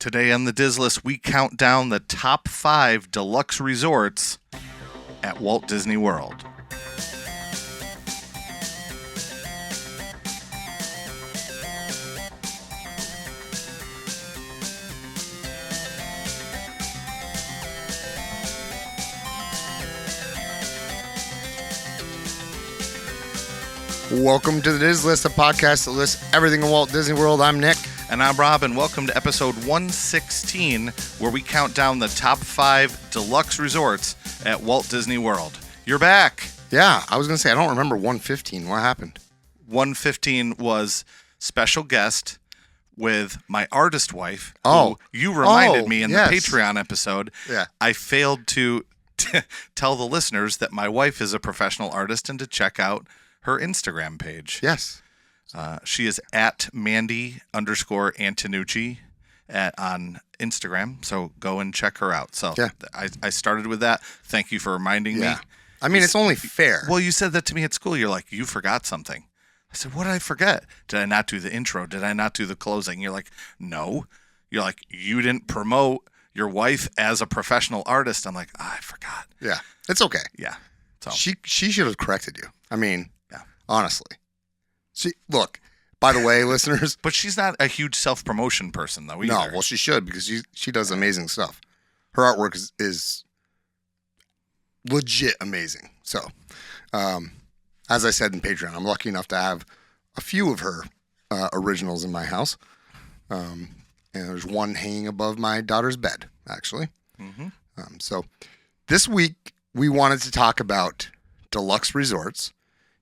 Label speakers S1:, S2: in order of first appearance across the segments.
S1: Today on the Diz List, we count down the top 5 deluxe resorts at Walt Disney World.
S2: Welcome to the Diz List, a podcast that lists everything in Walt Disney World. I'm Nick.
S1: And I'm Rob, and welcome to episode 116, where we count down the top 5 deluxe resorts at Walt Disney World. You're back.
S2: Yeah, I was going to say, I don't remember 115. What happened?
S1: 115 was special guest with my artist wife, who you reminded me in the Patreon episode.
S2: Yeah.
S1: I failed to tell the listeners that my wife is a professional artist and to check out her Instagram page.
S2: Yes.
S1: She is at Mandy_Antonucci on Instagram. So go and check her out. So yeah. I started with that. Thank you for reminding me.
S2: I mean, it's only fair.
S1: Well, you said that to me at school. You're like, you forgot something. I said, what did I forget? Did I not do the intro? Did I not do the closing? You're like, no. You're like, you didn't promote your wife as a professional artist. I'm like, I forgot.
S2: Yeah. It's okay.
S1: Yeah. So
S2: She should have corrected you. I mean, honestly. Look, by the way, listeners.
S1: But she's not a huge self-promotion person, though, either.
S2: No, well, she should, because she does amazing stuff. Her artwork is legit amazing. So, as I said in Patreon, I'm lucky enough to have a few of her originals in my house. And there's one hanging above my daughter's bed, actually. Mm-hmm. So, this week, we wanted to talk about deluxe resorts.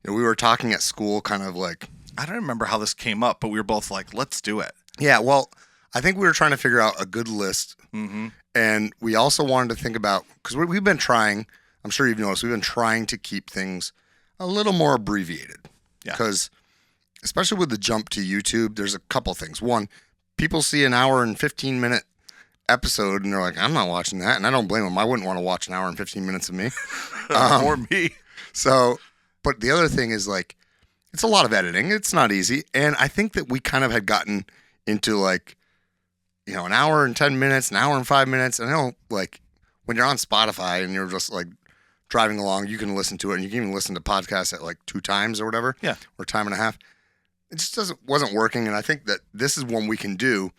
S2: You know, we were talking at school kind of like...
S1: I don't remember how this came up, but we were both like, let's do it.
S2: Yeah, well, I think we were trying to figure out a good list. Mm-hmm. And we also wanted to think about... Because we've been trying... I'm sure you've noticed, we've been trying to keep things a little more abbreviated.
S1: Yeah.
S2: Because, especially with the jump to YouTube, there's a couple things. One, people see an hour and 15-minute episode, and they're like, I'm not watching that. And I don't blame them. I wouldn't want to watch an hour and 15 minutes of me.
S1: Or me.
S2: So... But the other thing is, like, it's a lot of editing. It's not easy. And I think that we kind of had gotten into, like, you know, an hour and 10 minutes, an hour and 5 minutes. And I know, like, when you're on Spotify and you're just, like, driving along, you can listen to it. And you can even listen to podcasts at, like, 2 times or whatever.
S1: Yeah.
S2: Or time and a half. It just wasn't working. And I think that this is one we can do.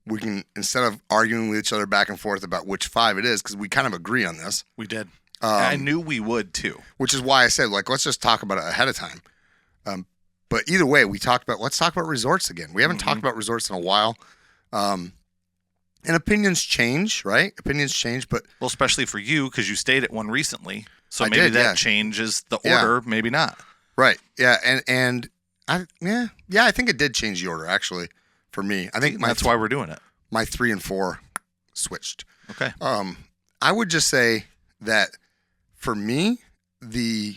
S2: We can, instead of arguing with each other back and forth about which 5 it is, because we kind of agree on this.
S1: We did. I knew we would, too.
S2: Which is why I said, like, let's just talk about it ahead of time. But either way, let's talk about resorts again. We haven't talked about resorts in a while. And opinions change, right? Opinions change, but...
S1: Well, especially for you, because you stayed at one recently. So maybe that changes the order, maybe not.
S2: Right, yeah. And I think it did change the order, actually, for me. I think
S1: that's why we're doing it.
S2: My 3 and 4 switched.
S1: Okay.
S2: I would just say that... For me, the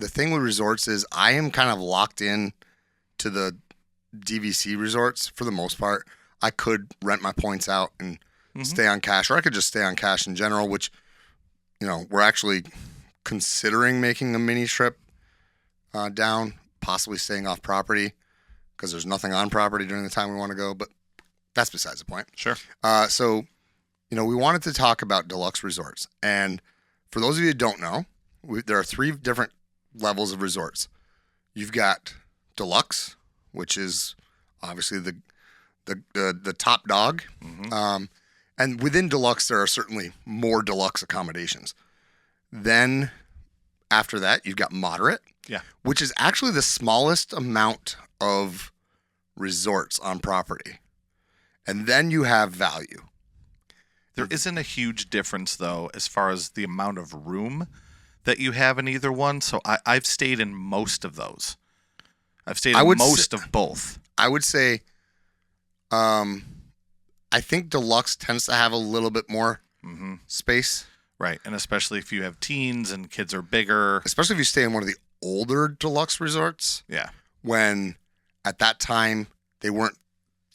S2: thing with resorts is I am kind of locked in to the DVC resorts for the most part. I could rent my points out and stay on cash, or I could just stay on cash in general, which, you know, we're actually considering making a mini trip down, possibly staying off property because there's nothing on property during the time we want to go, but that's besides the point.
S1: Sure.
S2: So, you know, we wanted to talk about deluxe resorts, and for those of you who don't know, there are 3 different levels of resorts. You've got deluxe, which is obviously the top dog. Mm-hmm. And within deluxe, there are certainly more deluxe accommodations. Then after that, you've got moderate, which is actually the smallest amount of resorts on property. And then you have value.
S1: There isn't a huge difference, though, as far as the amount of room that you have in either one. So I've stayed in most of those. I've stayed in most of both.
S2: I would say I think deluxe tends to have a little bit more space.
S1: Right, and especially if you have teens and kids are bigger.
S2: Especially if you stay in one of the older deluxe resorts.
S1: Yeah.
S2: When at that time they weren't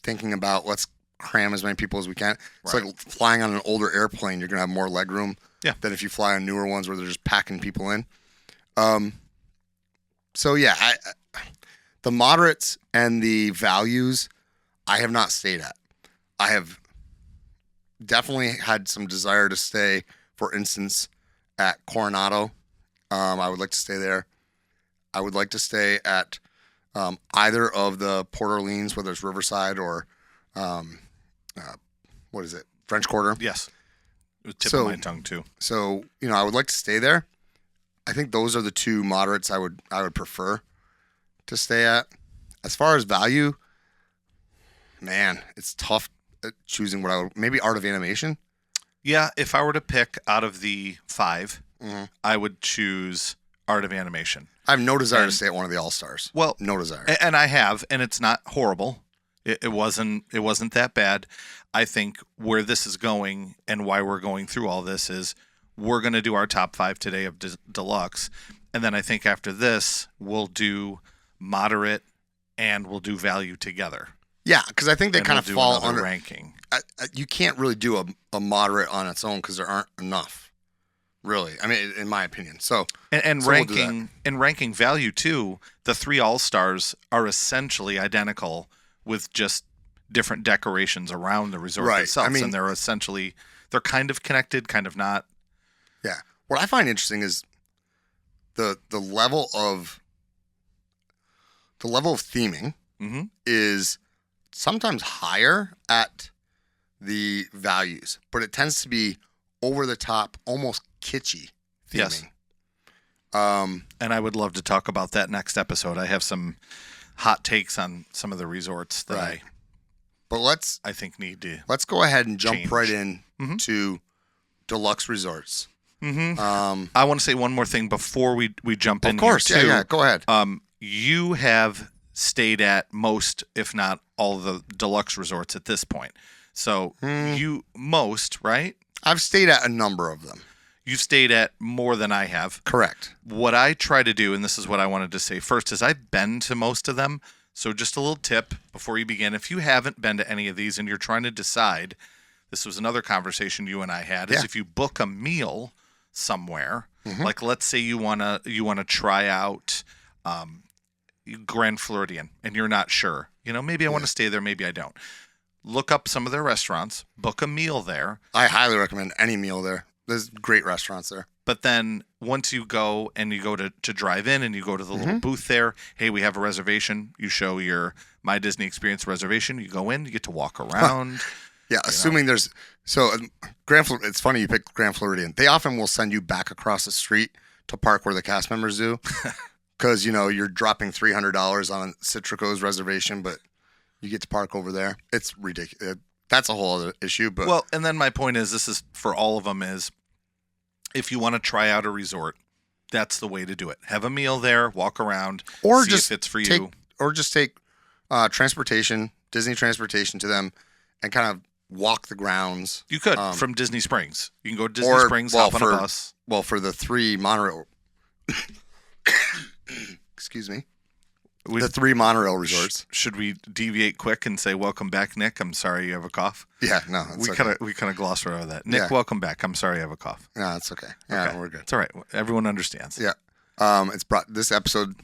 S2: thinking about let's cram as many people as we can. It's like flying on an older airplane. You're going to have more leg room than if you fly on newer ones where they're just packing people in. So, yeah, the moderates and the values I have not stayed at. I have definitely had some desire to stay, for instance, at Coronado. I would like to stay there. I would like to stay at either of the Port Orleans, whether it's Riverside or what is it, French Quarter.
S1: Yes. It was tip of my tongue too.
S2: So, I would like to stay there. I think those are the two moderates I would prefer to stay at. As far as value, man, it's tough choosing what I would. Maybe Art of Animation.
S1: Yeah, if I were to pick out of the 5, I would choose Art of Animation.
S2: I have no desire to stay at one of the All-Stars.
S1: Well,
S2: no desire.
S1: And I have, and it's not horrible. It wasn't that bad. I think where this is going and why we're going through all this is we're going to do our top 5 today of Deluxe. And then I think after this, we'll do moderate and we'll do value together.
S2: Yeah, because I think they kind of fall under
S1: ranking.
S2: You can't really do a moderate on its own because there aren't enough, really. I mean, in my opinion. So
S1: ranking and ranking value too. The 3 All-Stars are essentially identical with just different decorations around the resort itself. I mean, and they're kind of connected, kind of not.
S2: Yeah. What I find interesting is the level of theming is sometimes higher at the values, but it tends to be over the top, almost kitschy theming.
S1: Yes. And I would love to talk about that next episode. I have some hot takes on some of the resorts that I think need to.
S2: Let's go ahead and jump
S1: change.
S2: right in to Deluxe Resorts.
S1: I want to say one more thing before we jump in.
S2: Of course,
S1: here too.
S2: Yeah. Go ahead.
S1: You have stayed at most, if not all, the Deluxe Resorts at this point. So right?
S2: I've stayed at a number of them.
S1: You've stayed at more than I have.
S2: Correct.
S1: What I try to do, and this is what I wanted to say first, is I've been to most of them. So just a little tip before you begin. If you haven't been to any of these and you're trying to decide, this was another conversation you and I had, is if you book a meal somewhere, like let's say you wanna try out Grand Floridian and you're not sure. Maybe I want to stay there, maybe I don't. Look up some of their restaurants, book a meal there.
S2: I highly recommend any meal there. There's great restaurants there.
S1: But then once you go and you go to drive in and you go to the little booth there, hey, we have a reservation. You show your My Disney Experience reservation. You go in, you get to walk around.
S2: Yeah, assuming there's it's funny you picked Grand Floridian. They often will send you back across the street to park where the cast members do, because you're dropping $300 on Citrico's reservation, but you get to park over there. It's ridiculous. That's a whole other issue. But
S1: well, and then my point is, this is for all of them, is if you want to try out a resort, that's the way to do it. Have a meal there, walk around,
S2: or
S1: see
S2: just
S1: if it's for you.
S2: Or just take transportation, Disney transportation to them, and kind of walk the grounds.
S1: You could from Disney Springs. You can go to Disney Springs, hop on a bus.
S2: Well, for the 3 monorail, excuse me, the 3 monorail resorts.
S1: Should we deviate quick and say welcome back, Nick? I'm sorry you have a cough.
S2: Yeah, no,
S1: we kind of glossed over that. Nick, welcome back. I'm sorry I have a cough.
S2: No, it's okay. Yeah,
S1: okay.
S2: We're good.
S1: It's all right. Everyone understands.
S2: Yeah. This episode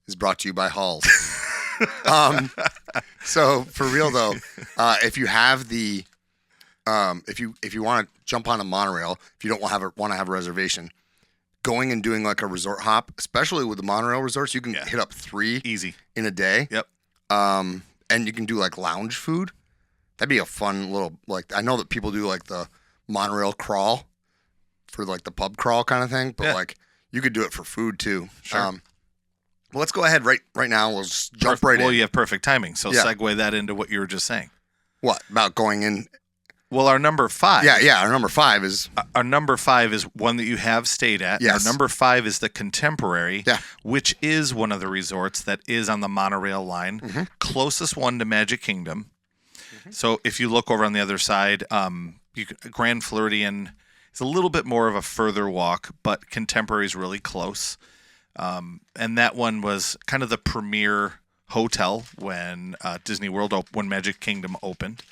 S2: is brought to you by Halls. So for real though, if you have the, if you want to jump on a monorail, if you don't want to have a reservation, going and doing like a resort hop, especially with the monorail resorts, you can hit up 3
S1: easy
S2: in a day.
S1: Yep.
S2: And you can do like lounge food. That'd be a fun little, like, I know that people do like the monorail crawl for like the pub crawl kind of thing, but like you could do it for food too.
S1: Sure.
S2: Well, let's go ahead right now. We'll just jump right in.
S1: Well, you have perfect timing, so segue that into what you were just saying.
S2: What about going in?
S1: Well, our number 5.
S2: Yeah. Our number 5 is
S1: one that you have stayed at.
S2: Yes.
S1: Our number 5 is the Contemporary,
S2: Yeah.
S1: which is one of the resorts that is on the monorail line, closest one to Magic Kingdom. So if you look over on the other side, Grand Floridian is a little bit more of a further walk, but Contemporary is really close. And that one was kind of the premier hotel when Disney World when Magic Kingdom opened,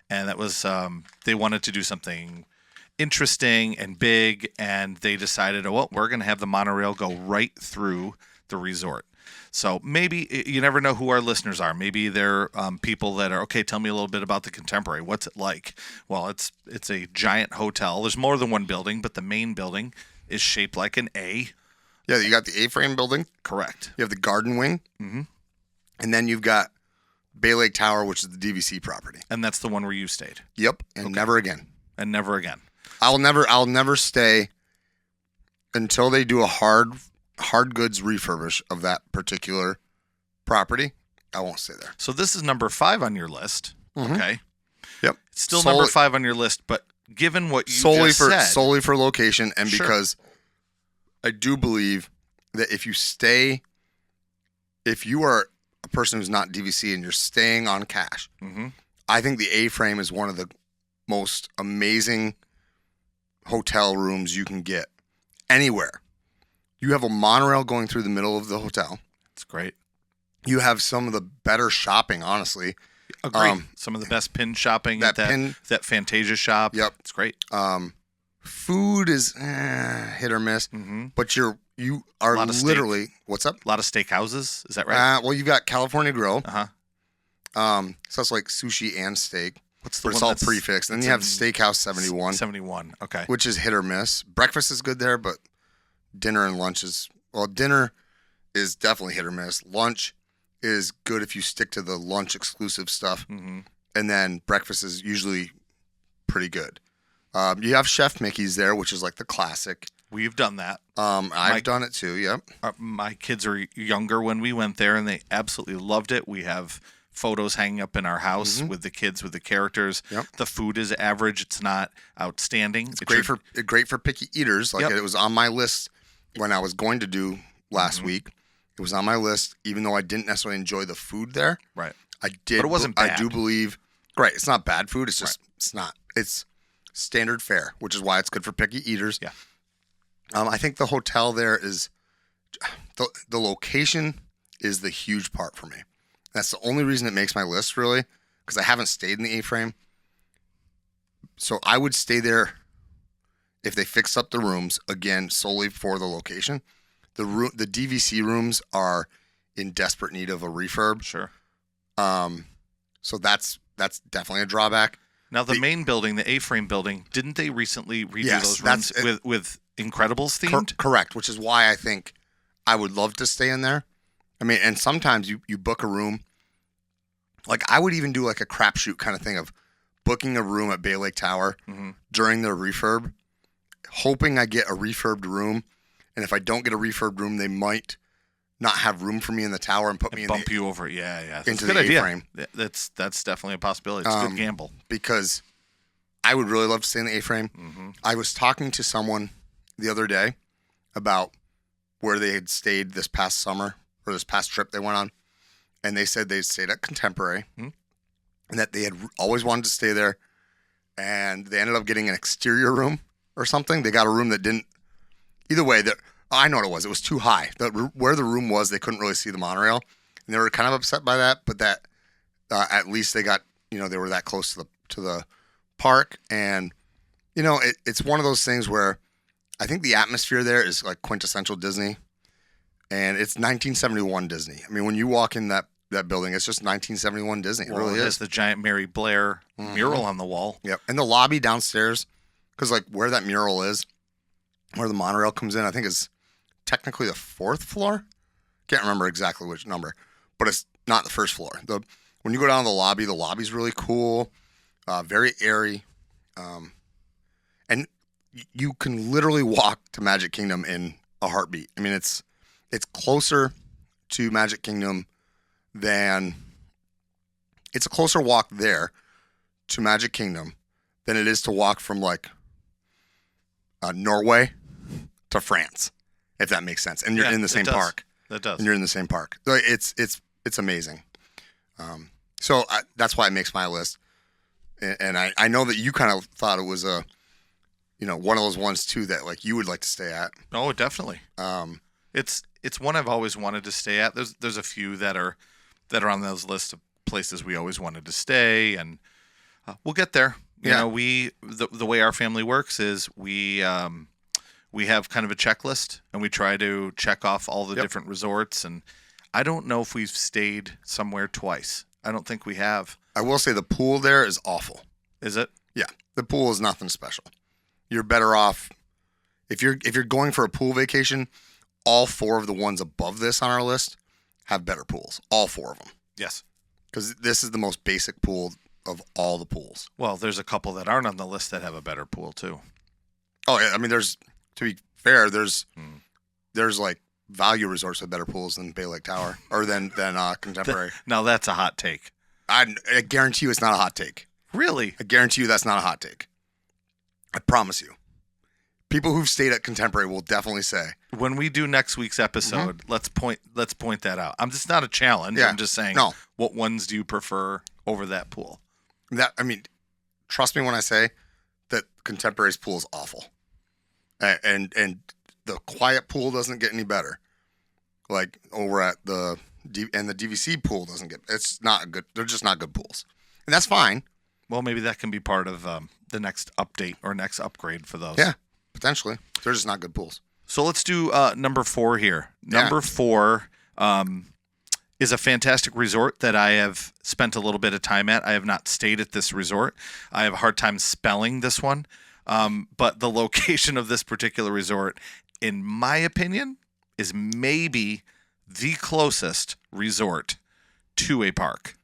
S1: and that was they wanted to do something interesting and big, and they decided, we're going to have the monorail go right through the resort. So maybe you never know who our listeners are. Maybe they're people that are okay. Tell me a little bit about the Contemporary. What's it like? Well, it's a giant hotel. There's more than one building, but the main building is shaped like an A.
S2: Yeah, you got the A-frame building.
S1: Correct.
S2: You have the garden wing.
S1: Mm-hmm.
S2: And then you've got Bay Lake Tower, which is the DVC property.
S1: And that's the one where you stayed.
S2: Yep, and never again.
S1: And never again.
S2: I'll never stay until they do a hard goods refurbish of that particular property. I won't stay there.
S1: So this is number 5 on your list.
S2: Mm-hmm.
S1: Okay.
S2: Yep.
S1: It's still number 5 on your list, but given what you just said,
S2: solely for location, and
S1: Sure.
S2: because I do believe that if you are a person who's not DVC and you're staying on cash,
S1: mm-hmm.
S2: I think the A-frame is one of the most amazing hotel rooms you can get anywhere. You have a monorail going through the middle of the hotel.
S1: It's great.
S2: You have some of the better shopping, honestly.
S1: Agreed. Some of the best pin shopping at that Fantasia shop.
S2: Yep.
S1: It's great.
S2: Food is hit or miss,
S1: Mm-hmm.
S2: but you are literally what's up?
S1: A lot of steakhouses. Is that right?
S2: Well, you've got California Grill.
S1: Uh-huh.
S2: So it's like sushi and steak.
S1: What's the
S2: but it's
S1: one
S2: all
S1: that's-
S2: prefixed. Then
S1: it's
S2: you have
S1: in
S2: Steakhouse 71,
S1: 71. Okay.
S2: which is hit or miss. Breakfast is good there, but dinner and lunch dinner is definitely hit or miss. Lunch is good if you stick to the lunch exclusive stuff.
S1: Mm-hmm.
S2: And then breakfast is usually pretty good. You have Chef Mickey's there, which is like the classic.
S1: We've done that.
S2: I've done it too. Yep.
S1: My kids are younger when we went there, and they absolutely loved it. We have photos hanging up in our house
S2: Mm-hmm.
S1: with the kids, with the characters.
S2: Yep.
S1: The food is average. It's not outstanding.
S2: It's great for picky eaters. Like
S1: Yep.
S2: it was on my list when I was going to do last
S1: Mm-hmm.
S2: week. It was on my list, even though I didn't necessarily enjoy the food there.
S1: Right.
S2: I did.
S1: But it wasn't
S2: I
S1: bad.
S2: do believe. Right. It's not bad food. It's just it's not. It's standard fare, which is why it's good for picky eaters.
S1: Yeah.
S2: I think the hotel there is the location is the huge part for me. That's the only reason it makes my list, really, because I haven't stayed in the A-frame. So I would stay there if they fix up the rooms again solely for the location. The DVC rooms are in desperate need of a refurb.
S1: Sure.
S2: So that's definitely a drawback.
S1: Now the main building, the A-frame building, didn't they recently redo those rooms with Incredibles themed?
S2: Correct, which is why I think I would love to stay in there. I mean, and sometimes you book a room. Like I would even do like a crapshoot kind of thing of booking a room at Bay Lake Tower
S1: Mm-hmm.
S2: during the refurb, hoping I get a refurbed room. And if I don't get a refurbed room, they might not have room for me in the tower and put me
S1: Bump you over. Yeah. That's
S2: into
S1: a good
S2: the
S1: idea.
S2: A-frame.
S1: That's definitely a possibility. It's a good gamble.
S2: Because I would really love to stay in the A-frame.
S1: Mm-hmm.
S2: I was talking to someone the other day about where they had stayed this past summer or this past trip they went on. And they said they stayed at Contemporary and that they had always wanted to stay there. And they ended up getting an exterior room or something. They got a room that didn't. Either way, I know what it was. It was too high. Where the room was, they couldn't really see the monorail. And they were kind of upset by that. But that at least they got, they were that close to the park. And, it's one of those things where I think the atmosphere there is like quintessential Disney. And it's 1971 Disney. I mean, when you walk in that building, it's just 1971 Disney. It really
S1: It
S2: is.
S1: has the giant Mary Blair mural on the wall.
S2: Yep. And the lobby downstairs, because like where that mural is, where the monorail comes in, I think is technically the 4th floor. Can't remember exactly which number, but it's not the 1st floor. When you go down to the lobby's really cool, very airy, and you can literally walk to Magic Kingdom in a heartbeat. I mean, it's closer to Magic Kingdom than it's a closer walk there to Magic Kingdom than it is to walk from like Norway to France, if that makes sense. And you're in the same park.
S1: That does.
S2: And you're in the same park. So it's amazing. So that's why it makes my list. And I know that you kind of thought it was one of those ones too that like you would like to stay at.
S1: Oh, definitely. It's one I've always wanted to stay at. There's a few that are on those lists of places we always wanted to stay, and we'll get there. You know, the way our family works is we have kind of a checklist, and we try to check off all the different resorts. And I don't know if we've stayed somewhere twice. I don't think we have.
S2: I will say the pool there is awful.
S1: Is it?
S2: Yeah, the pool is nothing special. You're better off if you're going for a pool vacation. All 4 of the ones above this on our list have better pools. All 4 of them.
S1: Yes.
S2: Because this is the most basic pool of all the pools.
S1: Well, there's a couple that aren't on the list that have a better pool too.
S2: Oh, yeah. I mean, to be fair, there's like value resorts with better pools than Bay Lake Tower or than Contemporary.
S1: Now that's a hot take.
S2: I guarantee you it's not a hot take.
S1: Really?
S2: I guarantee you that's not a hot take. I promise you. People who've stayed at Contemporary will definitely say.
S1: When we do next week's episode, let's point that out. I'm just not a challenge.
S2: Yeah,
S1: I'm just saying,
S2: no.
S1: What ones do you prefer over that pool?
S2: Trust me when I say that Contemporary's pool is awful, and the quiet pool doesn't get any better. Like over at the DVC pool doesn't get. It's not good. They're just not good pools, and that's fine.
S1: Well, maybe that can be part of the next update or next upgrade for those.
S2: Yeah, potentially. They're just not good pools.
S1: So let's do number 4 here.
S2: Yeah.
S1: Number 4 is a fantastic resort that I have spent a little bit of time at. I have not stayed at this resort. I have a hard time spelling this one. But the location of this particular resort, in my opinion, is maybe the closest resort to a park.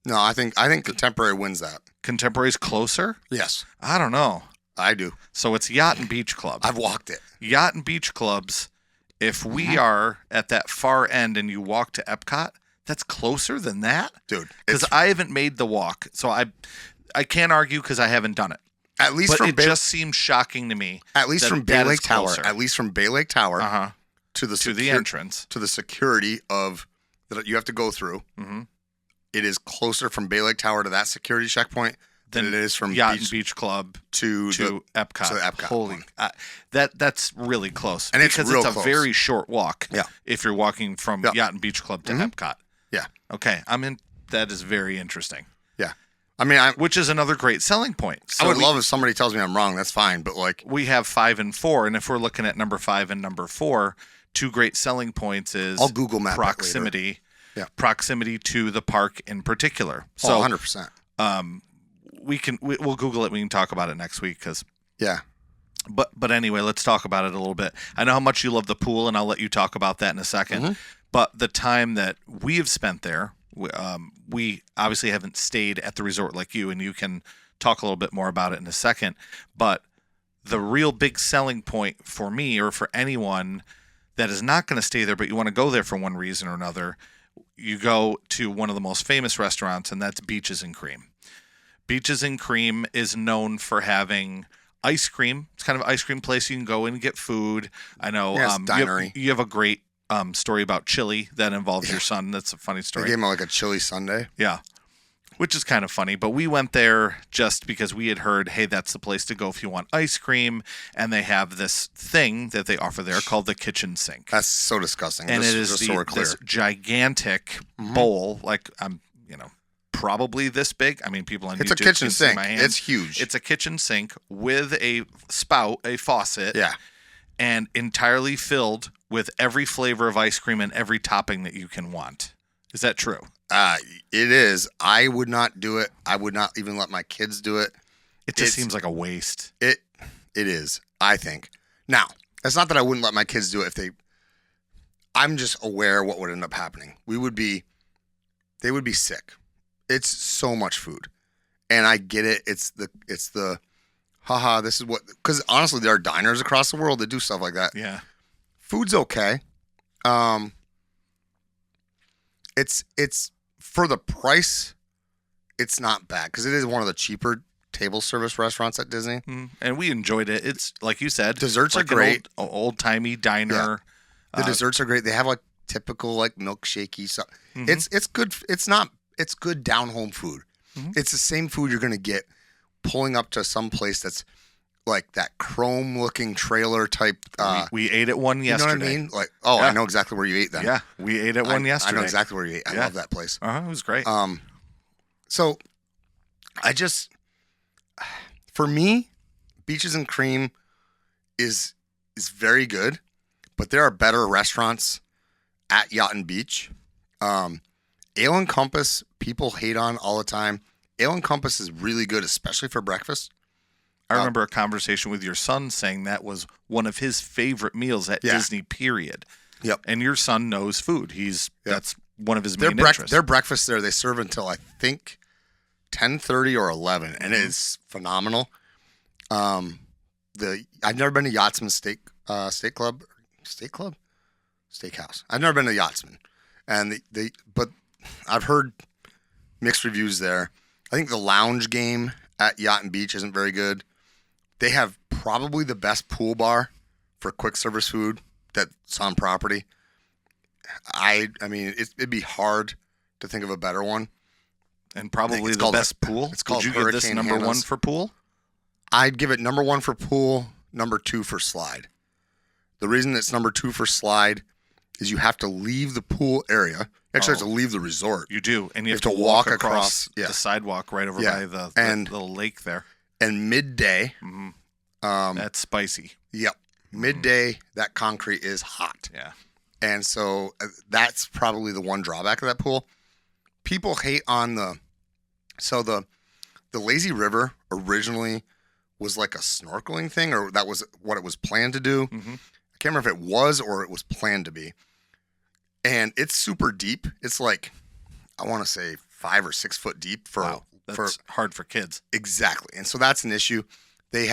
S2: No, I think Contemporary wins that.
S1: Contemporary's closer?
S2: Yes,
S1: I don't know.
S2: I do.
S1: So it's Yacht and Beach Club.
S2: I've walked it.
S1: Yacht and Beach Clubs, if we are at that far end and you walk to Epcot, that's closer than that?
S2: Dude.
S1: Because I haven't made the walk, so I can't argue because I haven't done it.
S2: At least
S1: but
S2: from
S1: it just seems shocking to me.
S2: At least from Bay Lake Tower. At least from Bay Lake Tower to the
S1: entrance.
S2: To the security of that you have to go through. Mm-hmm. It is closer from Bay Lake Tower to that security checkpoint than it is from
S1: Yacht and Beach Club to Epcot.
S2: To the Epcot.
S1: Holy, that's really close.
S2: And
S1: because
S2: it's
S1: a very short walk.
S2: Yeah.
S1: If you're walking from Yacht and Beach Club to Epcot.
S2: Yeah.
S1: Okay. That is very interesting.
S2: Yeah.
S1: Which is another great selling point. So
S2: I would love if somebody tells me I'm wrong. That's fine. But
S1: we have 5 and 4, and if we're looking at number 5 and number 4, 2 great selling points is
S2: I'll Google map
S1: proximity.
S2: Yeah.
S1: Proximity to the park in particular. So
S2: 100%.
S1: We'll Google it. We can talk about it next week
S2: yeah.
S1: But anyway, let's talk about it a little bit. I know how much you love the pool, and I'll let you talk about that in a second. Mm-hmm. But the time that we have spent there, we obviously haven't stayed at the resort like you, and you can talk a little bit more about it in a second. But the real big selling point for me or for anyone that is not going to stay there, but you want to go there for one reason or another, you go to one of the most famous restaurants, and that's Beaches and Cream. Beaches and Cream is known for having ice cream. It's kind of an ice cream place. You can go in and get food. I know you have a great story about chili that involves your son. That's a funny story.
S2: They gave him like a chili sundae.
S1: Yeah, which is kind of funny. But we went there just because we had heard, hey, that's the place to go if you want ice cream. And they have this thing that they offer there called the kitchen sink.
S2: That's so disgusting.
S1: And it is this gigantic bowl, like probably this big. I mean, people on YouTube
S2: it's a kitchen
S1: can
S2: sink.
S1: See my hand.
S2: It's huge.
S1: It's a kitchen sink with a spout, a faucet.
S2: Yeah.
S1: And entirely filled with every flavor of ice cream and every topping that you can want. Is that true?
S2: It is. I would not do it. I would not even let my kids do it.
S1: It just seems like a waste.
S2: It is, I think. Now, it's not that I wouldn't let my kids do it if they... I'm just aware what would end up happening. They would be sick. It's so much food. And I get it. It's the haha, this is what... Because honestly, there are diners across the world that do stuff like that.
S1: Yeah.
S2: Food's okay. It's for the price, it's not bad. Because it is one of the cheaper table service restaurants at Disney.
S1: And we enjoyed it. It's, like you said...
S2: Desserts are great.
S1: Old-timey diner.
S2: Yeah. The desserts are great. They have like typical like milkshakey stuff.
S1: Mm-hmm.
S2: It's good. It's good down home food. Mm-hmm. It's the same food you're gonna get pulling up to some place that's like that chrome looking trailer type.
S1: We ate at one yesterday.
S2: You know what I mean? Like, yeah. I know exactly where you ate then.
S1: Yeah, we ate at one yesterday.
S2: I know exactly where you ate. I love that place.
S1: It was great.
S2: So I just, for me, Beaches and Cream is very good. But there are better restaurants at Yacht and Beach Ale and Compass, people hate on all the time. Ale and Compass is really good, especially for breakfast.
S1: I remember a conversation with your son saying that was one of his favorite meals at Disney, period.
S2: Yep.
S1: And your son knows food. That's one of his main interests.
S2: Their breakfast there, they serve until I think 10:30 or 11, and it is phenomenal. I've never been to Yachtsman Steakhouse. I've never been to Yachtsman, and but I've heard mixed reviews there. I think the lounge game at Yacht and Beach isn't very good. They have probably the best pool bar for quick service food that's on property. I mean, it'd be hard to think of a better one.
S1: And probably the best pool.
S2: It's called
S1: Would you give this number
S2: Hannah's.
S1: 1 for pool?
S2: I'd give it number 1 for pool, number 2 for slide. The reason it's number 2 for slide is you have to leave the pool area. You actually have to leave the resort.
S1: You do. And you have to walk across
S2: yeah.
S1: the sidewalk right over by the little lake there.
S2: And midday.
S1: That's spicy.
S2: Yep. Midday, that concrete is hot.
S1: Yeah.
S2: And so that's probably the one drawback of that pool. People hate on the lazy river originally was like a snorkeling thing, or that was what it was planned to do. I can't remember if it was or it was planned to be. And it's super deep. It's like, I want to say 5 or 6 foot deep
S1: that's hard for kids.
S2: Exactly. And so that's an issue. They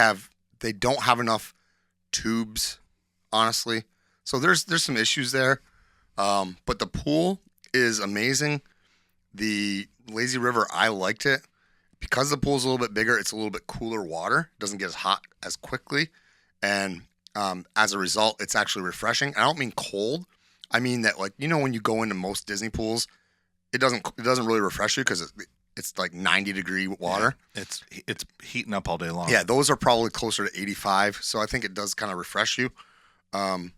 S2: don't have enough tubes, honestly. So there's some issues there. But the pool is amazing. The lazy river, I liked it. Because the pool's a little bit bigger, it's a little bit cooler water. It doesn't get as hot as quickly. And as a result, it's actually refreshing. And I don't mean cold. I mean that, like, when you go into most Disney pools, it doesn't really refresh you because it's like 90-degree water.
S1: Yeah, it's heating up all day long.
S2: Yeah, those are probably closer to 85. So I think it does kind of refresh you. The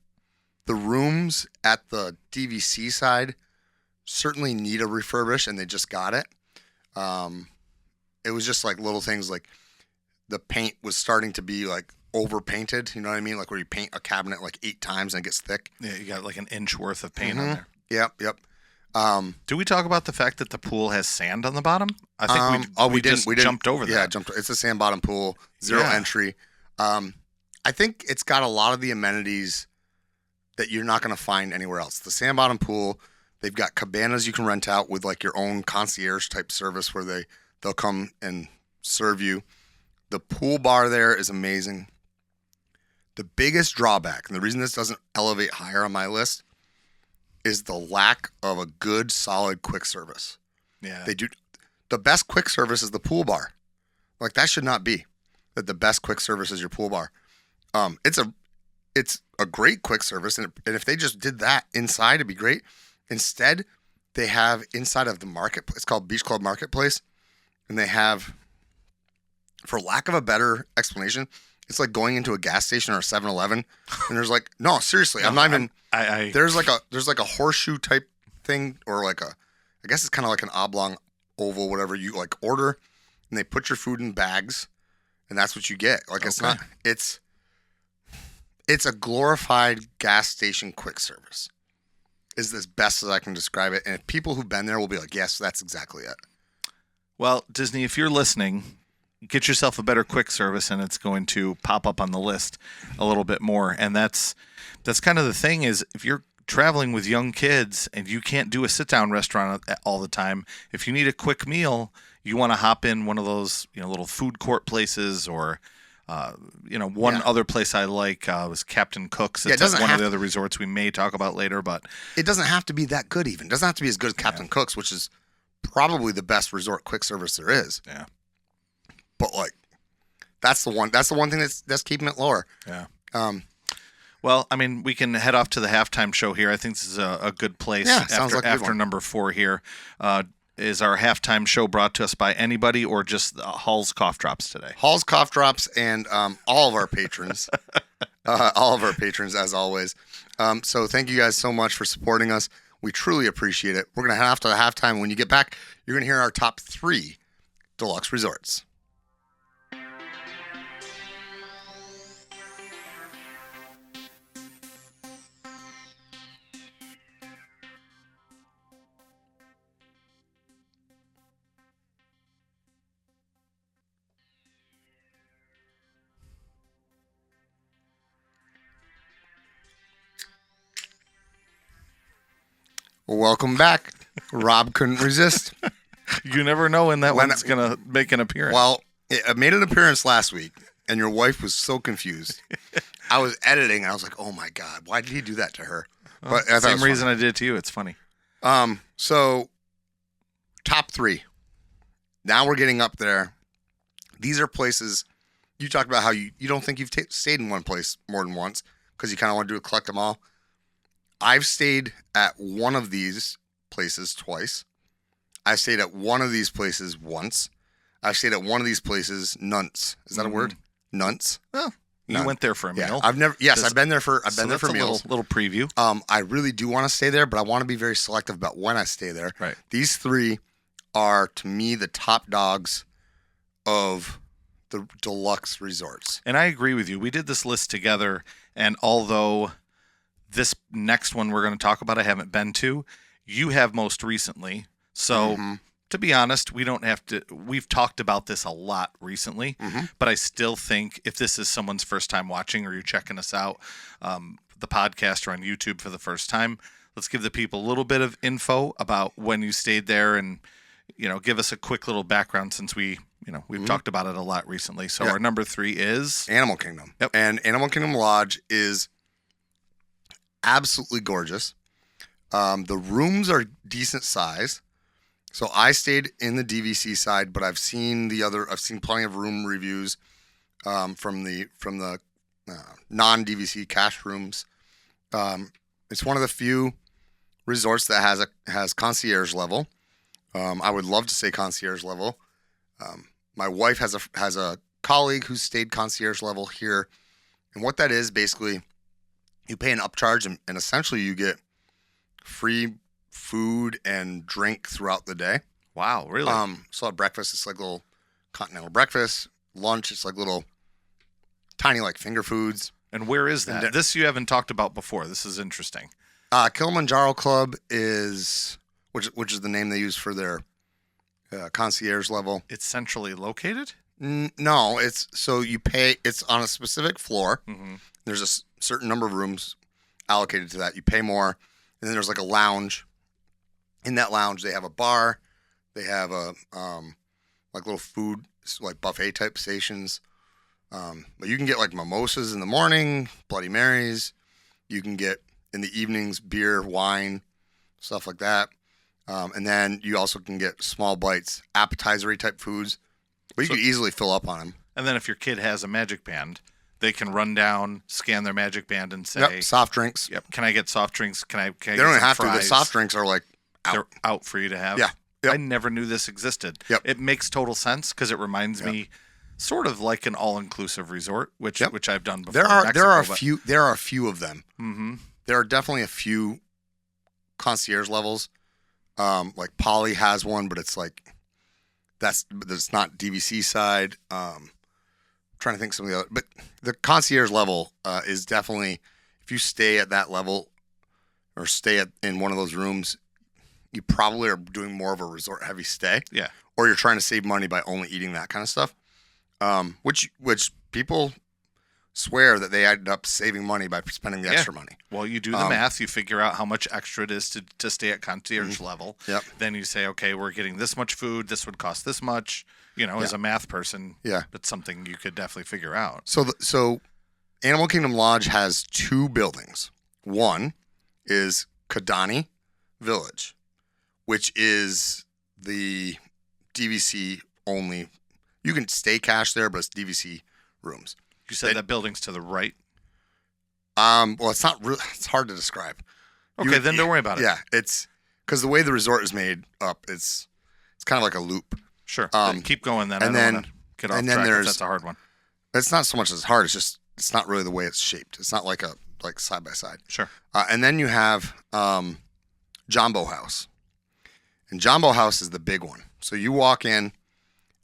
S2: rooms at the DVC side certainly need a refurbish, and they just got it. It was just like little things, like the paint was starting to be like over painted. You know what I mean? Like where you paint a cabinet like 8 times and it gets thick.
S1: Yeah, you got like an inch worth of paint on there.
S2: Yep.
S1: Do we talk about the fact that the pool has sand on the bottom? I think we didn't. Jumped over that.
S2: Yeah, it's a sand bottom pool, zero entry. I think it's got a lot of the amenities that you're not going to find anywhere else. The sand bottom pool, they've got cabanas you can rent out with like your own concierge type service where they'll come and serve you. The pool bar there is amazing. The biggest drawback, and the reason this doesn't elevate higher on my list, is the lack of a good, solid quick service.
S1: Yeah.
S2: They do. The best quick service is the pool bar. Like, that should not be that the best quick service is your pool bar. It's a great quick service, and if they just did that inside, it'd be great. Instead, they have inside of the market. It's called Beach Club Marketplace, and they have, for lack of a better explanation, it's like going into a gas station or a 7-Eleven, and there's like, no, seriously, I'm not even. There's like a horseshoe type thing, or like I guess it's kind of like an oblong oval, whatever you like order, and they put your food in bags, and that's what you get. Like, it's not. It's a glorified gas station quick service. Is as best as I can describe it, and if people who've been there will be like, yes, that's exactly it.
S1: Well, Disney, if you're listening, get yourself a better quick service, and it's going to pop up on the list a little bit more. And that's kind of the thing, is if you're traveling with young kids and you can't do a sit-down restaurant all the time, if you need a quick meal, you want to hop in one of those little food court places, or one other place I like was Captain Cook's. It's at one of the other resorts we may talk about later, but
S2: it doesn't have to be that good. Even it doesn't have to be as good as Captain Cook's, which is probably the best resort quick service there is.
S1: Yeah.
S2: But like, that's the one thing that's keeping it lower.
S1: Yeah. Well, I mean, we can head off to the halftime show here. I think this is a good place.
S2: Yeah, sounds like a good
S1: after
S2: one.
S1: number 4 here. Is our halftime show brought to us by anybody, or just Hall's Cough Drops today?
S2: Hall's Cough Drops and all of our patrons. All of our patrons, as always. So thank you guys so much for supporting us. We truly appreciate it. We're going to head off to the halftime. When you get back, you're going to hear our top 3 Deluxe Resorts. Well, welcome back. Rob couldn't resist.
S1: You never know when one's going to make an appearance.
S2: Well, it made an appearance last week, and your wife was so confused. I was editing, and I was like, oh, my God, why did he do that to her?
S1: But same reason I did it to you. It's funny.
S2: So, top 3. Now we're getting up there. These are places, you talked about how you don't think you've stayed in one place more than once because you kind of want to collect them all. I've stayed at one of these places twice. I've stayed at one of these places once. I've stayed at one of these places nunts. Is that a word? Nunts?
S1: Well, you went there for a meal.
S2: I've been there for meals.
S1: Little preview.
S2: I really do want to stay there, but I want to be very selective about when I stay there.
S1: Right.
S2: These 3 are, to me, the top dogs of the deluxe resorts.
S1: And I agree with you. We did this list together, and although this next one we're going to talk about I haven't been to, you have most recently. So to be honest, we've talked about this a lot recently, but I still think if this is someone's first time watching or you're checking us out, the podcast or on YouTube for the first time, let's give the people a little bit of info about when you stayed there and, give us a quick little background since we've talked about it a lot recently. So our number 3 is
S2: Animal Kingdom.
S1: Yep.
S2: And Animal Kingdom Lodge is absolutely gorgeous. The rooms are decent size. So I stayed in the DVC side, but I've seen plenty of room reviews from the non-DVC cash rooms. It's one of the few resorts that has concierge level. I would love to say concierge level. My wife has a colleague who's stayed concierge level here, and what that is basically, you pay an upcharge and essentially you get free food and drink throughout the day.
S1: Wow, really?
S2: So at breakfast, it's like little continental breakfast. Lunch, it's like little tiny like finger foods.
S1: And where is that? This you haven't talked about before. This is interesting.
S2: Kilimanjaro Club is, which is the name they use for their concierge level.
S1: It's centrally located?
S2: No, you pay. It's on a specific floor.
S1: Mm-hmm. There's
S2: a certain number of rooms allocated to that. You pay more, and then there's like a lounge. In that lounge, they have a bar. They have a like little food, like buffet type stations. But you can get like mimosas in the morning, Bloody Marys. You can get in the evenings beer, wine, stuff like that. And then you also can get small bites, appetizer-y type foods. But you could easily fill up on them.
S1: And then if your kid has a magic band, they can run down, scan their magic band, and say,
S2: "Yep, soft drinks.
S1: Yep, can I get soft drinks? Can I
S2: they don't even have
S1: fries?
S2: to. The soft drinks are like out.
S1: They're out for you to have.
S2: Yeah. Yep.
S1: I never knew this existed.
S2: Yep.
S1: It makes total sense because it reminds me sort of like an all-inclusive resort, which I've done before.
S2: There are a few of them.
S1: Mm-hmm.
S2: There are definitely a few concierge levels. Like Poly has one, but it's like that's not DVC side. Trying to think some of the other, but the concierge level is definitely, if you stay at that level or stay in one of those rooms, you probably are doing more of a resort heavy stay.
S1: Yeah.
S2: Or you're trying to save money by only eating that kind of stuff. Which people swear that they ended up saving money by spending the extra money.
S1: Well, you do the math, you figure out how much extra it is to stay at concierge level.
S2: Yep.
S1: Then you say, okay, we're getting this much food, this would cost this much. As a math person, it's something you could definitely figure out.
S2: So Animal Kingdom Lodge has 2 buildings. One is Kidani Village, which is the DVC only. You can stay cash there, but it's DVC rooms.
S1: You said that building's to the right?
S2: Well, it's not really, it's hard to describe.
S1: Okay, then don't worry about it.
S2: Yeah, it's because the way the resort is made up, it's kind of like a loop.
S1: Sure. Keep going then.
S2: And
S1: I don't want to get off track if that's a hard one.
S2: It's not so much as hard. It's just, it's not really the way it's shaped. It's not like side by side.
S1: Sure.
S2: And then you have Jumbo House. And Jumbo House is the big one. So you walk in,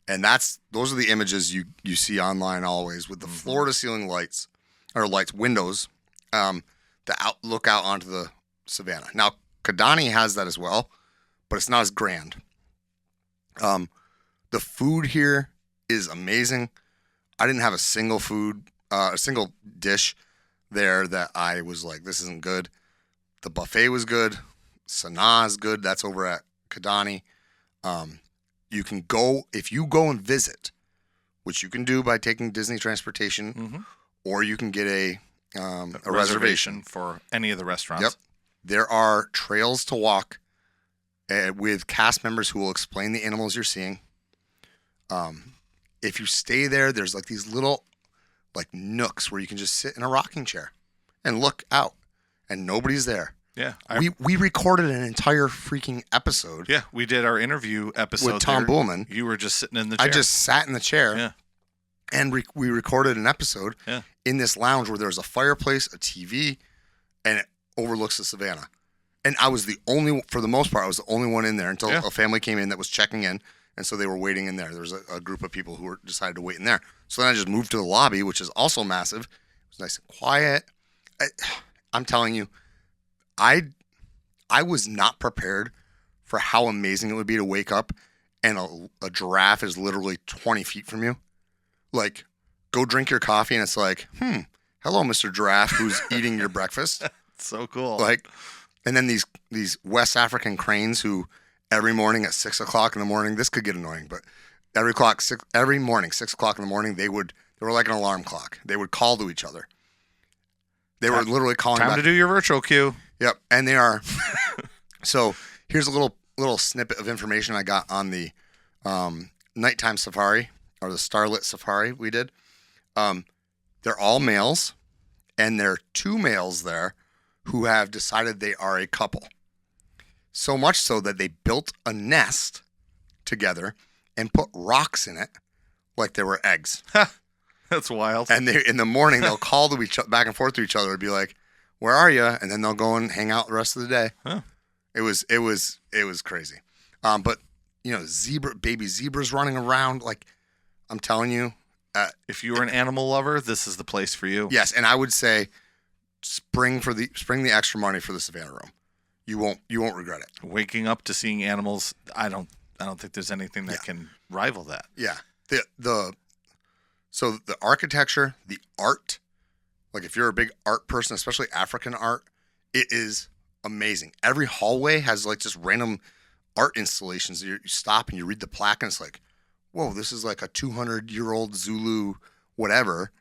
S2: and those are the images you see online always with the floor to ceiling lights, windows, that look out onto the savannah. Now, Kidani has that as well, but it's not as grand. The food here is amazing. I didn't have a single dish there that I was like, this isn't good. The buffet was good. Sanaa is good. That's over at Kidani. You can go, if you go and visit, which you can do by taking Disney transportation, or you can get a reservation
S1: for any of the restaurants.
S2: Yep. There are trails to walk with cast members who will explain the animals you're seeing. If you stay there, there's like these little like nooks where you can just sit in a rocking chair and look out, and nobody's there.
S1: Yeah,
S2: we recorded an entire freaking episode.
S1: Yeah, we did our interview episode
S2: with Tom Bullman.
S1: You were just sitting in the chair.
S2: I just sat in the chair.
S1: Yeah.
S2: And we recorded an episode in this lounge where there's a fireplace, a TV, and it overlooks the savannah. And I was for the most part, I was the only one in there until a family came in that was checking in. And so they were waiting in there. There was a group of people who decided to wait in there. So then I just moved to the lobby, which is also massive. It was nice and quiet. I'm telling you, I was not prepared for how amazing it would be to wake up and a giraffe is literally 20 feet from you. Like, go drink your coffee and it's like, hello, Mr. Giraffe, who's eating your breakfast.
S1: So cool.
S2: Like, and then these West African cranes who every morning at 6 o'clock in the morning, this could get annoying, but every morning, 6 o'clock in the morning, they were like an alarm clock. They would call to each other. They were literally calling
S1: time
S2: back.
S1: To do your virtual queue.
S2: Yep. And they are. So here's a little snippet of information I got on the nighttime safari or the starlit safari we did. They're all males, and there are 2 males there who have decided they are a couple. So much so that they built a nest together and put rocks in it like they were eggs.
S1: That's wild.
S2: And in the morning, they'll call to back and forth to each other and be like, "Where are you?" And then they'll go and hang out the rest of the day.
S1: Huh.
S2: It was crazy. But baby zebras running around. Like, I'm telling you,
S1: if you were an animal lover, this is the place for you.
S2: Yes, and I would say spring the extra money for the Savannah room. You won't regret it.
S1: Waking up to seeing animals, I don't think there's anything that can rival that.
S2: Yeah. So the architecture, the art, like if you're a big art person, especially African art, it is amazing. Every hallway has like just random art installations. You stop and you read the plaque and it's like, whoa, this is like a 200-year-old Zulu whatever.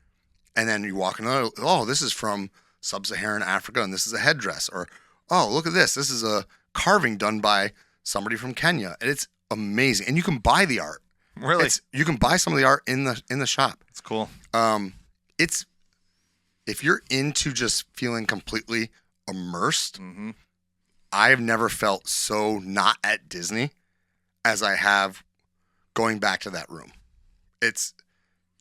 S2: And then you walk in, oh, this is from sub-Saharan Africa and this is a headdress. Or, oh, look at this. This is a carving done by somebody from Kenya. And it's amazing. And you can buy the art.
S1: Really?
S2: You can buy some of the art in the shop.
S1: It's cool.
S2: It's if you're into just feeling completely immersed, I have never felt so not at Disney as I have going back to that room.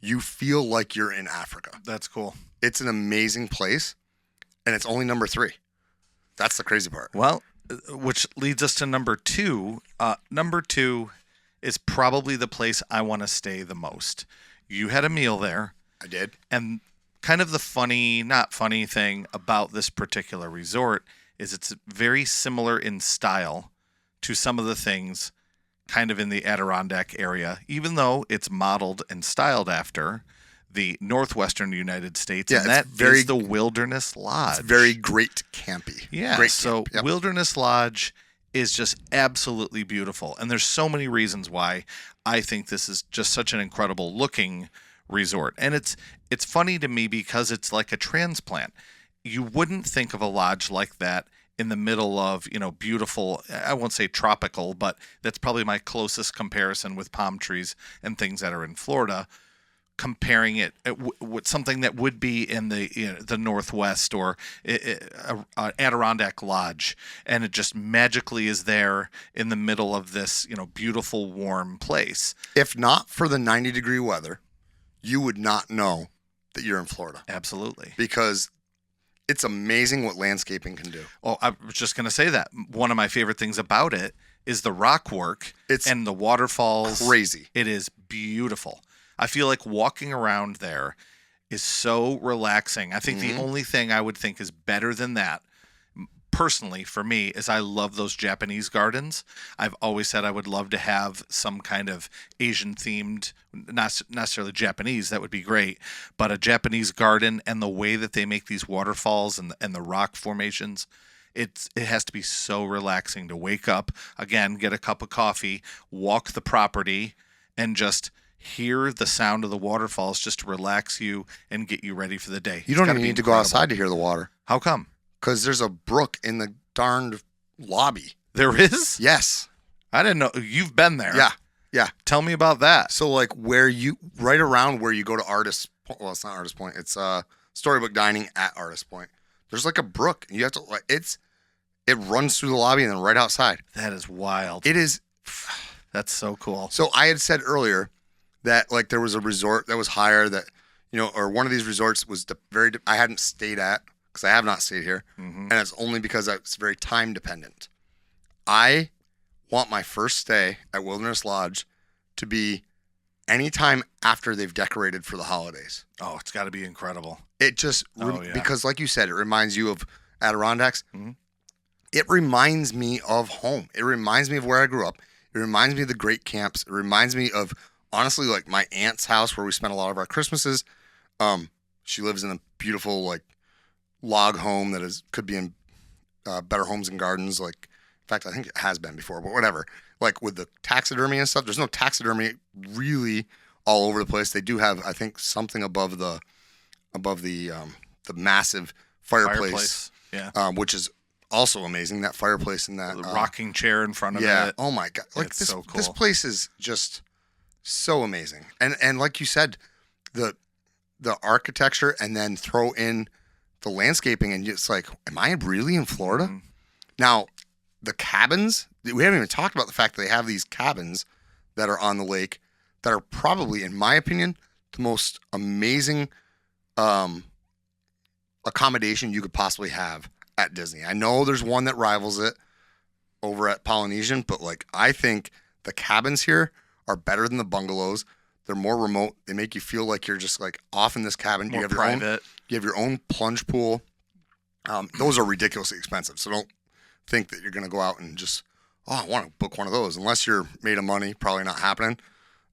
S2: You feel like you're in Africa.
S1: That's cool.
S2: It's an amazing place, and it's only number 3. That's the crazy part.
S1: Well, which leads us to number 2. Number 2 is probably the place I want to stay the most. You had a meal there.
S2: I did.
S1: And kind of the not funny thing about this particular resort is it's very similar in style to some of the things kind of in the Adirondack area, even though it's modeled and styled after the northwestern United States.
S2: Yeah,
S1: and that is the Wilderness Lodge.
S2: It's very great campy.
S1: Yeah,
S2: great
S1: so
S2: camp. Yep.
S1: Wilderness Lodge is just absolutely beautiful. And there's so many reasons why I think this is just such an incredible looking resort. And it's funny to me because it's like a transplant. You wouldn't think of a lodge like that in the middle of, beautiful, I won't say tropical, but that's probably my closest comparison with palm trees and things that are in Florida, comparing it with something that would be in the Northwest or Adirondack Lodge, and it just magically is there in the middle of this, beautiful, warm place.
S2: If not for the 90-degree weather, you would not know that you're in Florida.
S1: Absolutely.
S2: Because it's amazing what landscaping can do.
S1: Oh, I was just going to say that. One of my favorite things about it is the rock work and the waterfalls.
S2: Crazy.
S1: It is beautiful. I feel like walking around there is so relaxing. I think the only thing I would think is better than that, personally, for me, is I love those Japanese gardens. I've always said I would love to have some kind of Asian-themed, not necessarily Japanese, that would be great, but a Japanese garden, and the way that they make these waterfalls and the rock formations it has to be so relaxing to wake up, again, get a cup of coffee, walk the property, and just hear the sound of the waterfalls just to relax you and get you ready for the day.
S2: You don't even need to go outside to hear the water.
S1: How come?
S2: Because there's a brook in the darned lobby.
S1: There is?
S2: Yes.
S1: I didn't know. You've been there.
S2: Yeah. Yeah.
S1: Tell me about that.
S2: So like right around where you go to Artist Point, well, it's not Artist Point. It's Storybook Dining at Artist Point. There's like a brook. And you have to it runs through the lobby and then right outside.
S1: That is wild.
S2: It is.
S1: That's so cool.
S2: So I had said earlier that like there was a resort that was higher that, or one of these resorts was I hadn't stayed at because I have not stayed here.
S1: Mm-hmm.
S2: And it's only because it's very time dependent. I want my first stay at Wilderness Lodge to be anytime after they've decorated for the holidays.
S1: Oh, it's got to be incredible.
S2: It just, because like you said, it reminds you of Adirondacks.
S1: Mm-hmm.
S2: It reminds me of home. It reminds me of where I grew up. It reminds me of the great camps. It reminds me of, honestly, like my aunt's house where we spent a lot of our Christmases. She lives in a beautiful like log home that could be in Better Homes and Gardens. Like, in fact, I think it has been before, but whatever. Like with the taxidermy and stuff, there's no taxidermy really all over the place. They do have, I think, something above the massive fireplace.
S1: Yeah.
S2: Which is also amazing. That fireplace and that
S1: the rocking chair in front of
S2: yeah.
S1: it.
S2: Oh my God. Like
S1: it's
S2: this,
S1: so cool.
S2: This place is just so amazing. And like you said, the architecture and then throw in the landscaping and it's like, am I really in Florida?
S1: Mm-hmm.
S2: Now, the cabins, we haven't even talked about the fact that they have these cabins that are on the lake that are probably, in my opinion, the most amazing accommodation you could possibly have at Disney. I know there's one that rivals it over at Polynesian, but like I think the cabins here are better than the bungalows. They're more remote. They make you feel like you're just like off in this cabin.
S1: More
S2: you have
S1: private.
S2: You have your own plunge pool. Those are ridiculously expensive, so don't think that you're going to go out and just, I want to book one of those. Unless you're made of money, probably not happening,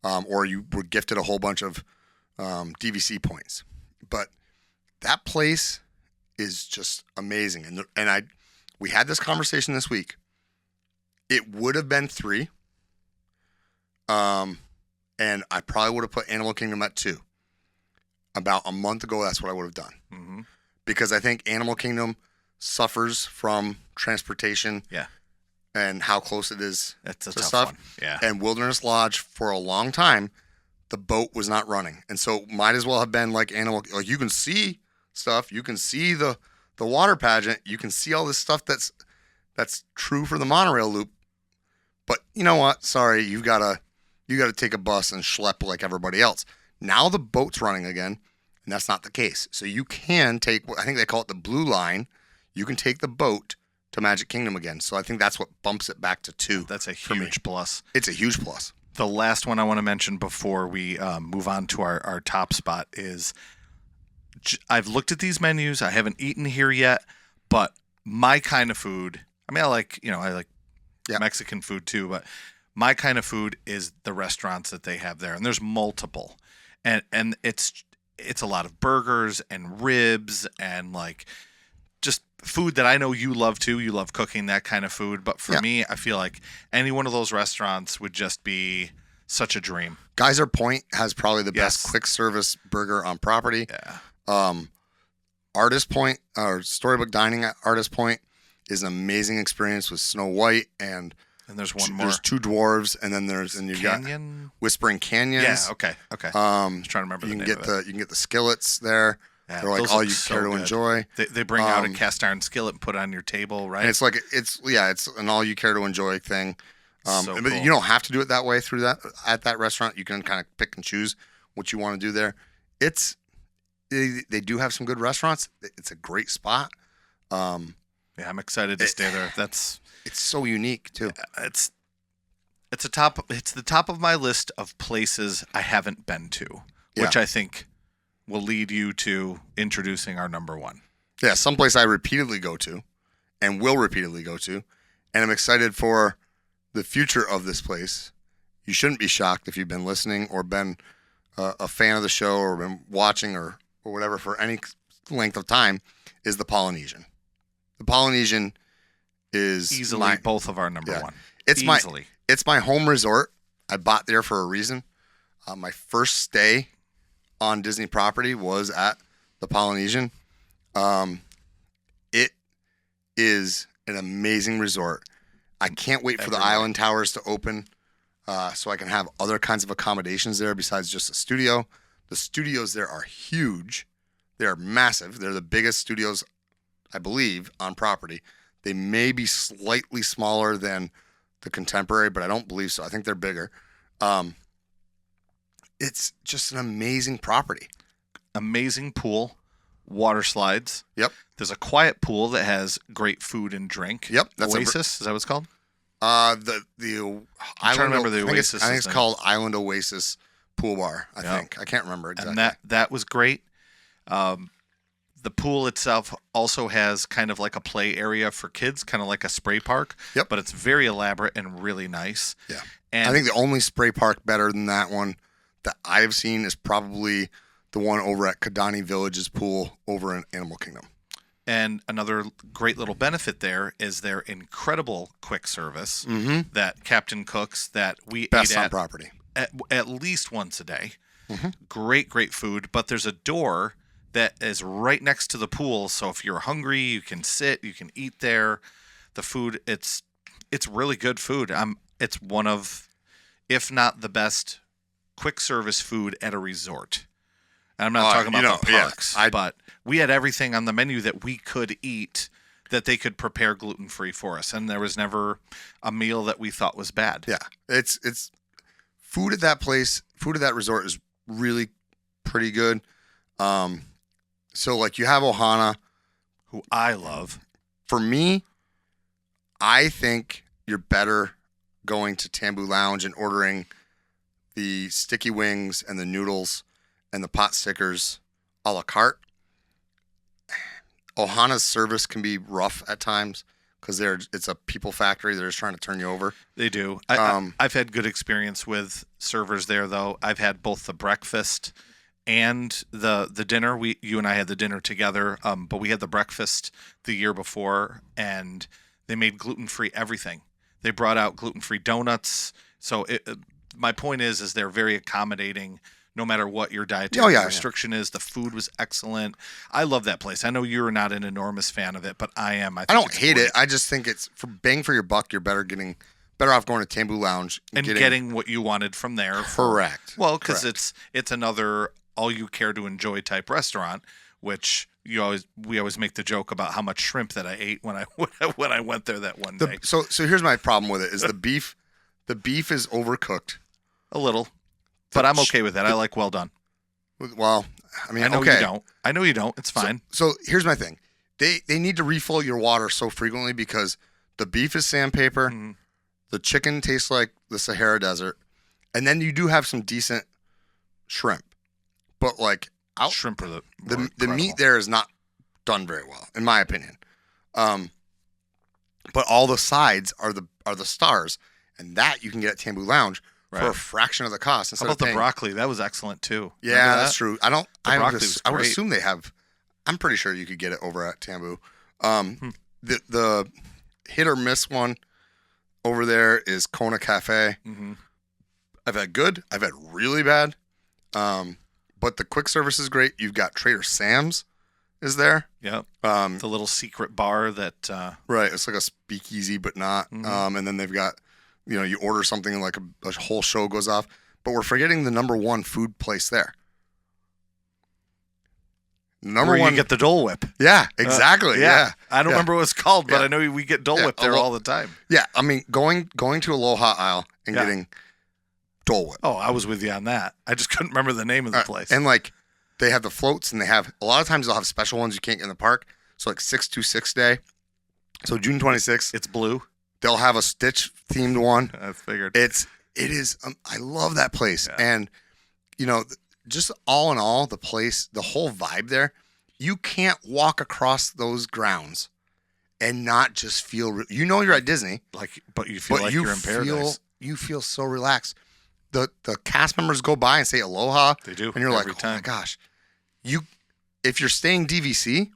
S2: or you were gifted a whole bunch of DVC points. But that place is just amazing. And we had this conversation this week. It would have been 3. And I probably would have put Animal Kingdom at 2. About a month ago, that's what I would have done.
S1: Mm-hmm.
S2: Because I think Animal Kingdom suffers from transportation.
S1: Yeah.
S2: And how close it is
S1: It's a
S2: to
S1: tough
S2: stuff.
S1: one. Yeah.
S2: And Wilderness Lodge, for a long time, the boat was not running. And so might as well have been like like you can see stuff. You can see the water pageant. You can see all this stuff that's true for the monorail loop. But you know what? Sorry, you gotta take a bus and schlep like everybody else. Now the boat's running again, and that's not the case. So you can take, I think they call it the blue line. You can take the boat to Magic Kingdom again. So I think that's what bumps it back to 2.
S1: That's a huge plus.
S2: It's a huge plus.
S1: The last one I want to mention before we move on to our top spot is I've looked at these menus. I haven't eaten here yet, but my kind of food, I mean, I like Mexican food too, but my kind of food is the restaurants that they have there. And there's multiple. And it's a lot of burgers and ribs and like just food that I know you love too. You love cooking that kind of food. But for me, I feel like any one of those restaurants would just be such a dream.
S2: Geyser Point has probably the best quick service burger on property.
S1: Yeah.
S2: Artist Point, or Storybook Dining at Artist Point, is an amazing experience with Snow White and
S1: there's one more.
S2: There's 2 dwarves, and then you've got Whispering Canyons.
S1: Yeah. Okay. I was trying to remember the name of it.
S2: You can get the skillets there.
S1: Yeah,
S2: they're like all you care to enjoy.
S1: They bring out a cast iron skillet and put it on your table, right?
S2: And it's an all you care to enjoy thing. But
S1: cool.
S2: you don't have to do it that way at that restaurant. You can kind of pick and choose what you want to do there. They do have some good restaurants. It's a great spot.
S1: Yeah, I'm excited to stay there.
S2: It's so unique too.
S1: It's the top of my list of places I haven't been to, which I think will lead you to introducing our number 1.
S2: Yeah, someplace I repeatedly go to and will repeatedly go to, and I'm excited for the future of this place. You shouldn't be shocked if you've been listening or been a fan of the show or been watching or whatever for any length of time, is the Polynesian. The Polynesian is
S1: Easily both of our number one.
S2: It's
S1: Easily.
S2: It's my home resort. I bought there for a reason. My first stay on Disney property was at the Polynesian. It is an amazing resort. I can't wait for the Island Towers to open so I can have other kinds of accommodations there besides just a studio. The studios there are huge. They're massive. They're the biggest studios, I believe, on property. They may be slightly smaller than the Contemporary, but I don't believe so. I think they're bigger. It's just an amazing property.
S1: Amazing pool, water slides.
S2: Yep.
S1: There's a quiet pool that has great food and drink.
S2: Yep. That's
S1: Oasis, is that what it's called?
S2: The
S1: I'm trying to remember the Oasis.
S2: I think it's called Island Oasis Pool Bar. I think I can't remember exactly.
S1: And that was great. The pool itself also has kind of like a play area for kids, kind of like a spray park.
S2: Yep.
S1: But it's very elaborate and really nice.
S2: Yeah.
S1: And
S2: I think the only spray park better than that one that I've seen is probably the one over at Kidani Village's pool over in Animal Kingdom.
S1: And another great little benefit there is their incredible quick service that Captain Cook's that we
S2: Best
S1: ate
S2: on
S1: at
S2: property.
S1: At least once a day.
S2: Mm-hmm.
S1: Great food. But there's a door that is right next to the pool. So if you're hungry, you can sit, you can eat there. The food, it's really good food. It's one of, if not the best, quick service food at a resort. And I'm not talking about the parks, but we had everything on the menu that we could eat that they could prepare gluten-free for us. And there was never a meal that we thought was bad.
S2: Yeah. It's food at that place, food at that resort is really pretty good. So like you have Ohana,
S1: who I love.
S2: For me, I think you're better going to Tambu Lounge and ordering the sticky wings and the noodles and the pot stickers a la carte. Ohana's service can be rough at times because it's a people factory. They're just trying to turn you over.
S1: They do. I've had good experience with servers there, though. I've had both the breakfast and the dinner. You and I had the dinner together, but we had the breakfast the year before, and they made gluten-free everything. They brought out gluten-free donuts. So my point is they're very accommodating. No matter what your dietary restriction is, the food was excellent. I love that place. I know you're not an enormous fan of it, but I am. I don't
S2: hate it. I just think it's for bang for your buck. You're better off going to Tambu Lounge
S1: and getting what you wanted from there.
S2: Correct.
S1: Because it's another all you care to enjoy type restaurant, which we always make the joke about how much shrimp that I ate when I went there that one day.
S2: So here's my problem with it: is the beef is overcooked
S1: a little. But I'm okay with that. I like well done.
S2: Well, I mean,
S1: I know you don't. It's fine.
S2: So here's my thing. They need to refill your water so frequently because the beef is sandpaper, the chicken tastes like the Sahara Desert, and then you do have some decent shrimp. But like
S1: shrimp are
S2: the meat there is not done very well, in my opinion. But all the sides are the stars, and that you can get at Tambu Lounge. Right. For a fraction of the cost.
S1: How about the broccoli? That was excellent too.
S2: Yeah, that's true. I would assume they have. I'm pretty sure you could get it over at Tambu. The hit or miss one over there is Kona Cafe. Mm-hmm. I've had good. I've had really bad. But the quick service is great. You've got Trader Sam's is there.
S1: Yep. The little secret bar that.
S2: Right. It's like a speakeasy, but not. Mm-hmm. And then they've got. You order something and like a whole show goes off. But we're forgetting the number one food place there.
S1: Where you get the Dole Whip.
S2: Yeah, exactly. Yeah.
S1: I don't remember what it's called, but I know we get Dole Whip there all the time.
S2: Yeah, I mean, going to Aloha Isle and getting Dole Whip.
S1: Oh, I was with you on that. I just couldn't remember the name of the place.
S2: And like, they have the floats, and they have, a lot of times they'll have special ones you can't get in the park. So like 626 day. So June 26th.
S1: It's blue.
S2: They'll have a Stitch themed one.
S1: I figured.
S2: It is. I love that place, and just all in all, the place, the whole vibe there. You can't walk across those grounds and not just feel. You're at Disney,
S1: but you feel like you're in paradise.
S2: You feel so relaxed. The cast members go by and say aloha.
S1: They do,
S2: and you're like, oh my gosh. If you're staying DVC,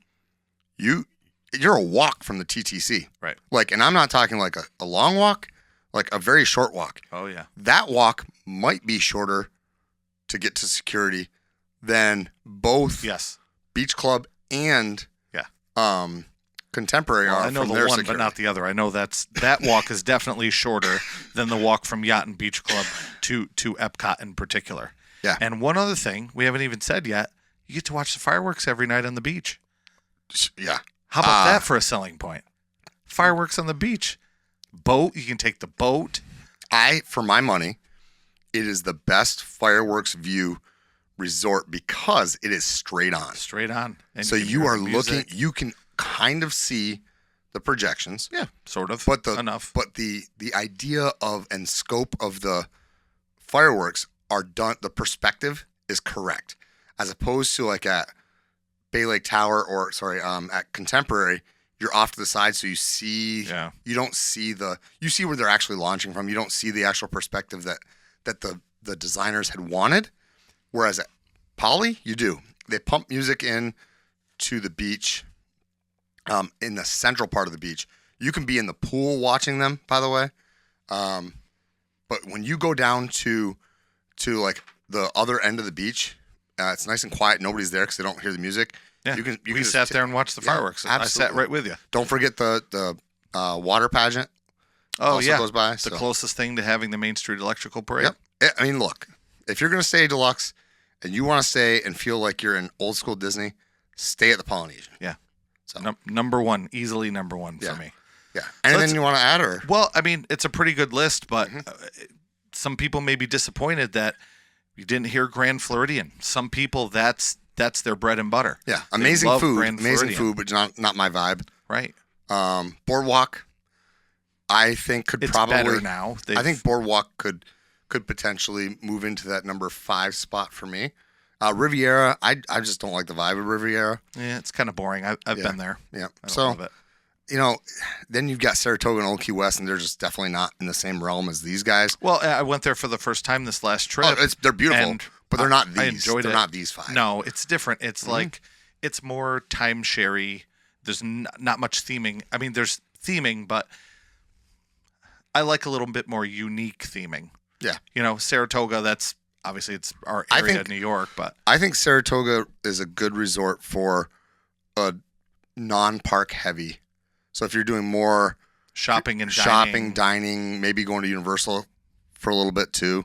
S2: you're a walk from the TTC.
S1: Right.
S2: Like, and I'm not talking like a long walk, like a very short walk.
S1: Oh, yeah.
S2: That walk might be shorter to get to security than both
S1: Yes.
S2: Beach Club and Contemporary
S1: Well,
S2: are
S1: I know
S2: from
S1: the
S2: their
S1: one,
S2: security.
S1: but not the other. I know that walk is definitely shorter than the walk from Yacht and Beach Club to Epcot in particular.
S2: Yeah.
S1: And one other thing we haven't even said yet, you get to watch the fireworks every night on the beach.
S2: Yeah.
S1: How about that for a selling point? Fireworks on the beach. Boat, you can take the boat.
S2: For my money, it is the best fireworks view resort because it is straight on.
S1: Straight on. And
S2: So
S1: can
S2: you
S1: hear
S2: are
S1: the music.
S2: you can kind of see the projections.
S1: Yeah, sort of.
S2: But
S1: enough.
S2: But the idea of and scope of the fireworks are done. The perspective is correct, as opposed to like at Bay Lake Tower or at Contemporary, you're off to the side, so you see.
S1: Yeah.
S2: You don't see you see where they're actually launching from. You don't see the actual perspective that the designers had wanted. Whereas at Poly, you do. They pump music in to the beach. In the central part of the beach, you can be in the pool watching them, by the way. But when you go down to like the other end of the beach, it's nice and quiet. Nobody's there because they don't hear the music.
S1: Yeah.
S2: You
S1: we
S2: can
S1: sat there and watched the fireworks. I sat right with you.
S2: Don't forget the water pageant.
S1: Oh,
S2: also
S1: yeah.
S2: goes by.
S1: The closest thing to having the Main Street Electrical Parade.
S2: Yep. I mean, look, if you're going to stay Deluxe and you want to stay and feel like you're in old school Disney, stay at the Polynesian.
S1: Yeah.
S2: So
S1: number one, easily number one
S2: Yeah.
S1: for me.
S2: yeah. Anything you want to add or?
S1: Well, I mean, it's a pretty good list, but some people may be disappointed that you didn't hear Grand Floridian. Some people, that's their bread and butter.
S2: Yeah,
S1: They
S2: amazing
S1: love
S2: food,
S1: Grand Floridian.
S2: but not my vibe.
S1: Right.
S2: Boardwalk, I think could
S1: It's
S2: probably
S1: better now.
S2: I think Boardwalk could potentially move into that number 5 spot for me. Riviera, I just don't like the vibe of Riviera.
S1: Yeah, it's kind of boring. I've been there.
S2: Yeah,
S1: I don't
S2: so
S1: love it.
S2: then you've got Saratoga and Old Key West, and they're just definitely not in the same realm as these guys.
S1: Well, I went there for the first time this last trip.
S2: They're beautiful,
S1: and
S2: but they're not these.
S1: I enjoyed
S2: they're
S1: it.
S2: not these 5.
S1: No, it's different. It's like it's more timeshare-y. There's not much theming. I mean, there's theming, but I like a little bit more unique theming.
S2: Yeah.
S1: Saratoga, that's obviously it's our
S2: I
S1: area
S2: think-
S1: of New York, but
S2: I think Saratoga is a good resort for a non-park heavy. So if you're doing more
S1: shopping and dining.
S2: dining, maybe going to Universal for a little bit too.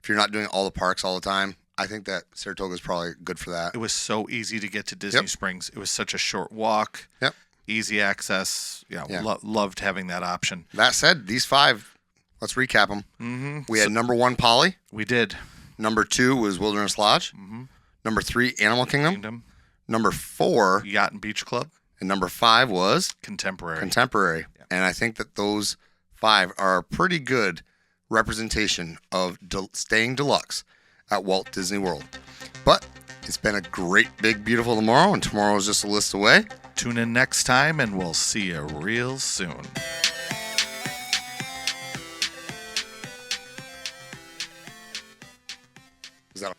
S2: If you're not doing all the parks all the time, I think that Saratoga is probably good for that.
S1: It was so easy to get to Disney Springs. It was such a short walk.
S2: Yep.
S1: Easy access. Loved having that option.
S2: That said, these 5, let's recap them.
S1: Mm-hmm.
S2: We had number 1, Poly.
S1: We did.
S2: Number 2 was Wilderness Lodge.
S1: Mm-hmm.
S2: Number 3, Animal Kingdom.
S1: Kingdom.
S2: Number 4,
S1: Yacht and Beach Club.
S2: and number 5 was
S1: Contemporary.
S2: Contemporary.
S1: Yeah.
S2: And I think that those 5 are a pretty good representation of staying deluxe at Walt Disney World. But it's been a great, big, beautiful tomorrow, and tomorrow is just a list away.
S1: Tune in next time, and we'll see you real soon.
S2: Is that